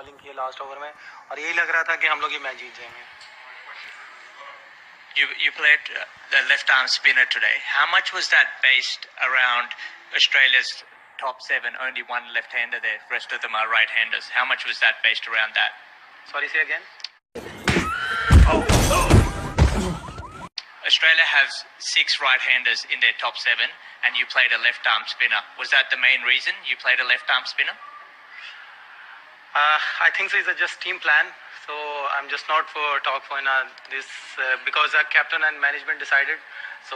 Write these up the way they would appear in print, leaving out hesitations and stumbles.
Bowling की last over में और यही लग रहा था कि हम लोग ये मैच जीत जाएंगे. You played the left arm spinner today. How much was that based around Australia's top 7? Only one left-hander there. The rest of them are right-handers. How much was that based around that? Sorry, say again. Australia has 6 right-handers in their top 7, and you played a left-arm spinner. Was that the main reason you played a left-arm spinner? I think so. It's just team plan. So I'm just not for talk for this because the captain and management decided. So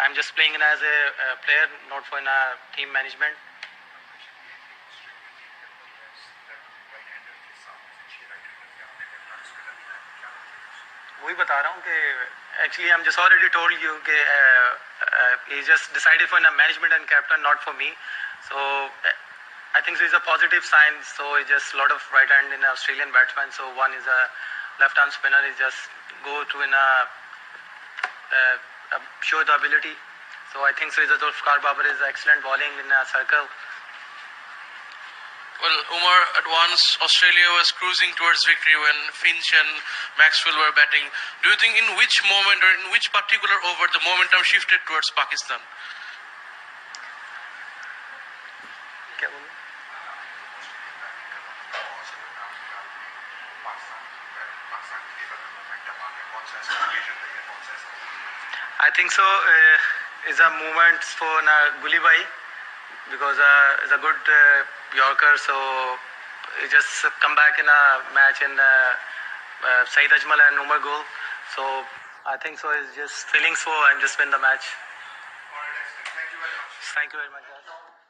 I'm just playing as a player, not for team management. वही बता रहा हूँ कि actually I'm just already told you कि he just decided for management and captain, not for me. So I think so it's a positive sign. So it's just a lot of right hand in Australian batsman. So one is a left arm spinner. Is just go to show the ability. So I think so. Is a Zulfikar Babar is excellent bowling in a circle. Well, Umar, at once Australia was cruising towards victory when Finch and Maxwell were batting. Do you think in which moment or in which particular over the momentum shifted towards Pakistan? क्या बोलूं? I think so. Is a movement for Gully Bhai because is a good Yorker. So he just come back in a match in Saeed Ajmal and Umar goal. So I think so. It's just feelings for and just win the match. Thank you very much, guys.